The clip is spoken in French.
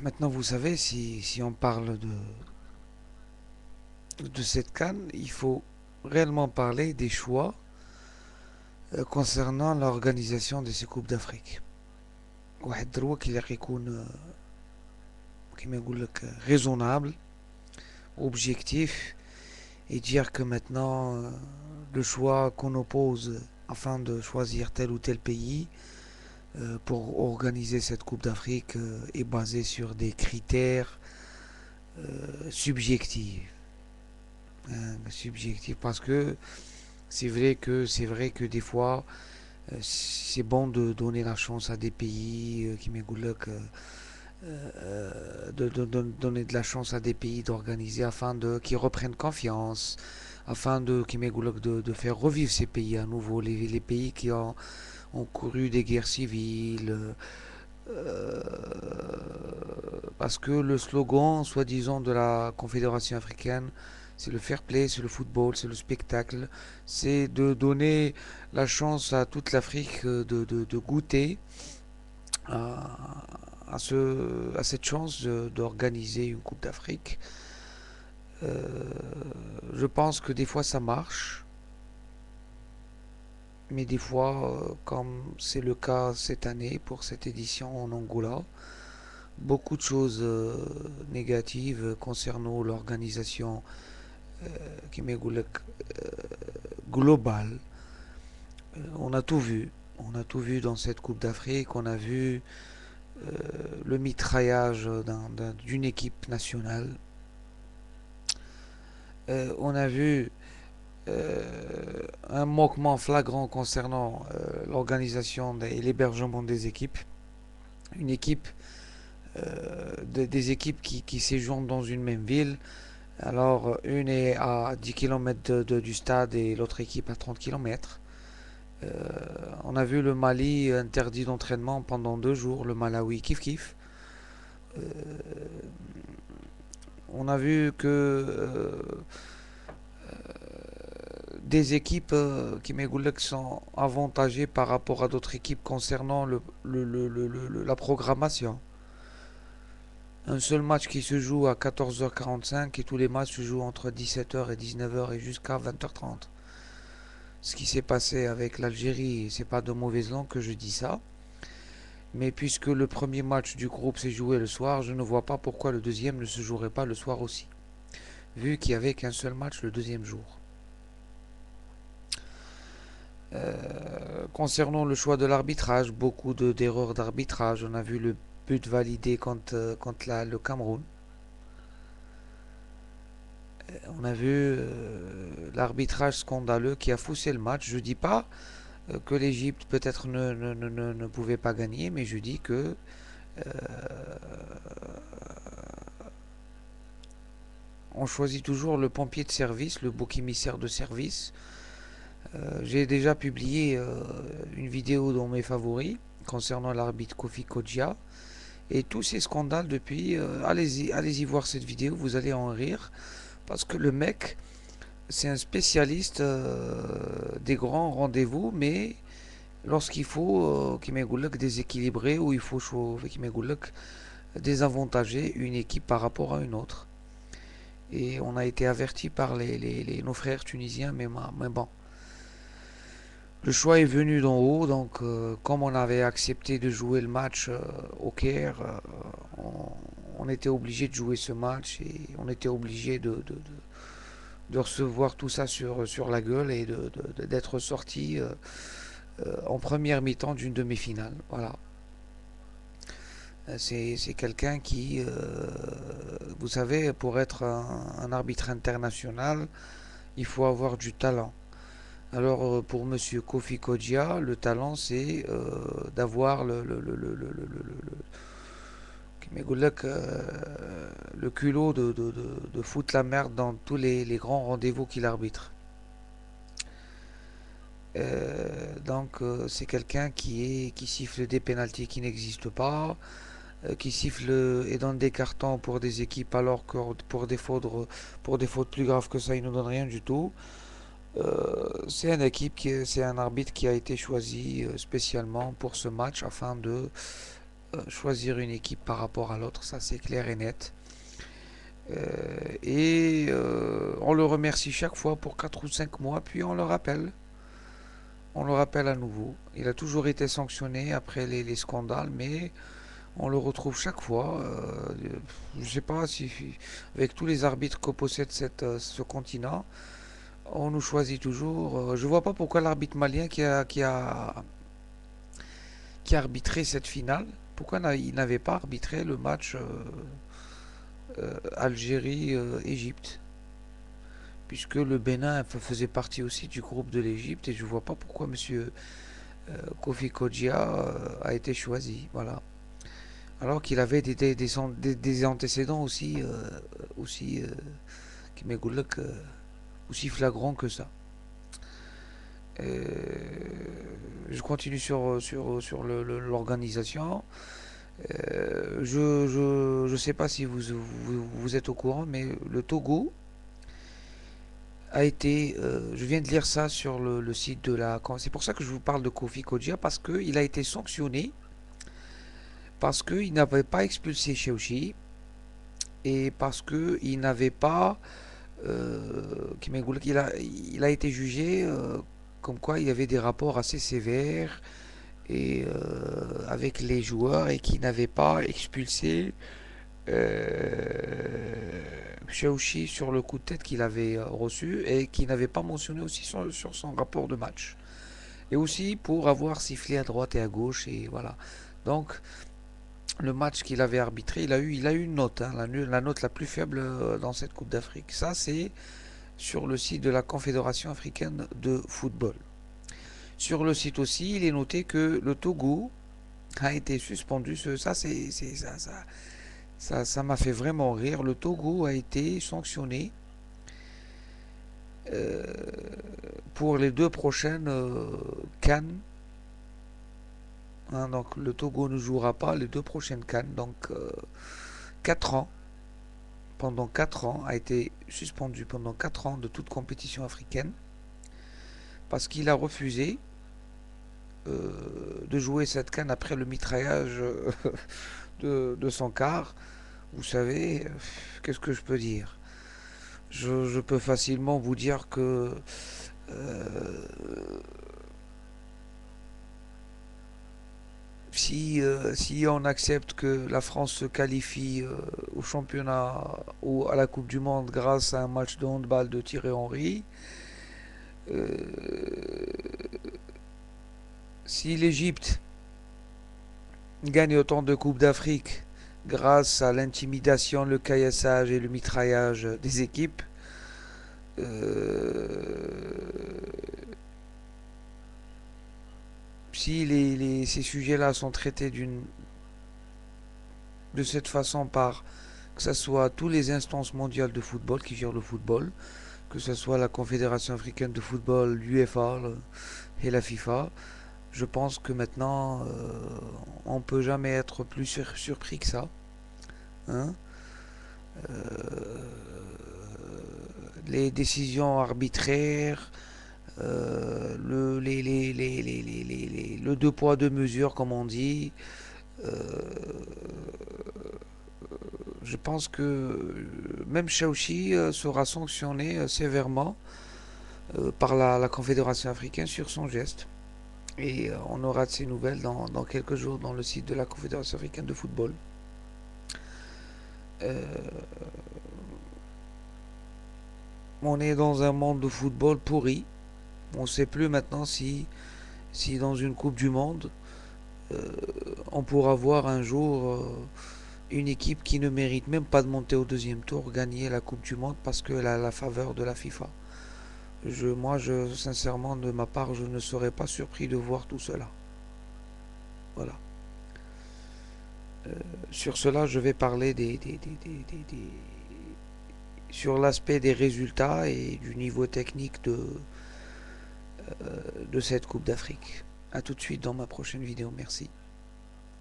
Maintenant, vous savez, si on parle de cette CAN, il faut réellement parler des choix concernant l'organisation de ces Coupes d'Afrique. واحد دروك اللي يكون كما يقول لك raisonnable, objectif, et dire que maintenant le choix qu'on oppose afin de choisir tel ou tel pays pour organiser cette Coupe d'Afrique est basé sur des critères subjectifs. Subjectifs parce que c'est vrai que des fois c'est bon de donner la chance à des pays qui m'égoulent de donner de la chance à des pays d'organiser afin de qu'ils reprennent confiance, afin de qui m'égoulent de faire revivre ces pays à nouveau, les pays qui ont couru des guerres civiles. euh, Parce que le slogan, soi-disant, de la Confédération africaine, c'est le fair play, c'est le football, c'est le spectacle, c'est de donner la chance à toute l'Afrique de goûter à, à cette chance d'organiser une Coupe d'Afrique. Euh, je pense que des fois ça marche, mais des fois, comme c'est le cas cette année pour cette édition en Angola, beaucoup de choses négatives concernant l'organisation qui m'est globale. On a tout vu. On a tout vu dans cette Coupe d'Afrique. On a vu le mitraillage d'une équipe nationale. On a vu un manquement flagrant concernant l'organisation et l'hébergement des équipes. Une équipe, des équipes qui séjournent dans une même ville. Alors, une est à 10 km du stade et l'autre équipe à 30 km. Euh, on a vu le Mali interdit d'entraînement pendant 2 jours, le Malawi kiff kiff. Euh, on a vu que des équipes qui sont avantagées par rapport à d'autres équipes concernant la programmation. Un seul match qui se joue à 14h45 et tous les matchs se jouent entre 17h et 19h et jusqu'à 20h30. Ce qui s'est passé avec l'Algérie, c'est pas de mauvaise langue que je dis ça. Mais puisque le premier match du groupe s'est joué le soir, je ne vois pas pourquoi le deuxième ne se jouerait pas le soir aussi. Vu qu'il n'y avait qu'un seul match le deuxième jour. Concernant le choix de l'arbitrage, beaucoup d'erreurs d'arbitrage. On a vu le but validé contre le Cameroun. On a vu l'arbitrage scandaleux qui a faussé le match. Je dis pas que l'Égypte peut-être ne pouvait pas gagner, mais je dis que on choisit toujours le pompier de service, le bouc émissaire de service. J'ai déjà publié une vidéo dans mes favoris concernant l'arbitre Kofi Kodjia et tous ces scandales depuis. Allez-y voir cette vidéo, vous allez en rire parce que le mec, c'est un spécialiste des grands rendez-vous, mais lorsqu'il faut déséquilibrer ou il faut désavantager une équipe par rapport à une autre. Et on a été averti par nos frères tunisiens, mais bon. Le choix est venu d'en haut, donc comme on avait accepté de jouer le match au Caire, on était obligé de jouer ce match et on était obligé de recevoir tout ça sur la gueule et d'être sorti en première mi-temps d'une demi-finale. Voilà. C'est quelqu'un qui, vous savez, pour être un arbitre international, il faut avoir du talent. Alors pour Monsieur Kofi Kodjia, le talent c'est d'avoir le culot de foutre la merde dans tous les grands rendez-vous qu'il arbitre. Donc c'est quelqu'un qui siffle des pénaltys qui n'existent pas, qui siffle et donne des cartons pour des équipes alors que pour des fautes plus graves que ça, il ne donne rien du tout. C'est un arbitre qui a été choisi spécialement pour ce match afin de choisir une équipe par rapport à l'autre, ça c'est clair et net. On le remercie chaque fois pour 4 ou 5 mois, puis on le rappelle. On le rappelle à nouveau. Il a toujours été sanctionné après les scandales, mais on le retrouve chaque fois. Je ne sais pas si, avec tous les arbitres que possède ce continent, on nous choisit toujours. Je ne vois pas pourquoi l'arbitre malien qui a arbitré cette finale, pourquoi il n'avait pas arbitré le match Algérie-Égypte, puisque le Bénin faisait partie aussi du groupe de l'Égypte, et je ne vois pas pourquoi Monsieur Kofi Kodjia a été choisi. Voilà. Alors qu'il avait des antécédents aussi, qui m'égoulent aussi flagrants que ça. Euh, je continue sur l'organisation. Je sais pas si vous êtes au courant, mais le Togo a été, je viens de lire ça sur le site de la. C'est pour ça que je vous parle de Kofi Kodjia, parce qu'il a été sanctionné, parce qu'il n'avait pas expulsé Cheuchi, et parce qu'il n'avait pas. Il a été jugé comme quoi il y avait des rapports assez sévères avec les joueurs et qui n'avait pas expulsé Chauchi sur le coup de tête qu'il avait reçu et qui n'avait pas mentionné aussi sur son rapport de match. Et aussi pour avoir sifflé à droite et à gauche et voilà. Donc le match qu'il avait arbitré, il a eu une note, hein, la note la plus faible dans cette Coupe d'Afrique. Ça c'est sur le site de la Confédération africaine de football. Sur le site aussi, il est noté que le Togo a été suspendu. Ça m'a fait vraiment rire. Le Togo a été sanctionné euh, pour les 2 prochaines Cannes. Hein, donc le Togo ne jouera pas les 2 prochaines Cannes. Donc 4 ans, pendant 4 ans, a été suspendu pendant 4 ans de toute compétition africaine parce qu'il a refusé de jouer cette Cannes après le mitraillage de son quart. Vous savez, qu'est-ce que je peux dire? Je peux facilement vous dire que euh, si on accepte que la France se qualifie au championnat ou à la Coupe du Monde grâce à un match de handball de Thierry Henry, euh, si l'Égypte gagne autant de Coupes d'Afrique grâce à l'intimidation, le caillassage et le mitraillage des équipes, si ces sujets-là sont traités de cette façon par que ce soit toutes les instances mondiales de football qui gèrent le football, que ce soit la Confédération africaine de football, l'UEFA et la FIFA, je pense que maintenant on peut jamais être plus surpris que ça. Hein. Euh, les décisions arbitraires, le deux poids deux mesures comme on dit, euh, je pense que même Shaoxi sera sanctionné sévèrement par la Confédération africaine sur son geste. Et on aura de ces nouvelles dans quelques jours dans le site de la Confédération africaine de football. Euh, on est dans un monde de football pourri. On ne sait plus maintenant si dans une Coupe du Monde, euh, on pourra voir un jour une équipe qui ne mérite même pas de monter au deuxième tour gagner la Coupe du Monde parce qu'elle a la faveur de la FIFA. Sincèrement, de ma part, je ne serais pas surpris de voir tout cela. Voilà. Sur cela, je vais parler sur l'aspect des résultats et du niveau technique de cette Coupe d'Afrique. A tout de suite dans ma prochaine vidéo. Merci.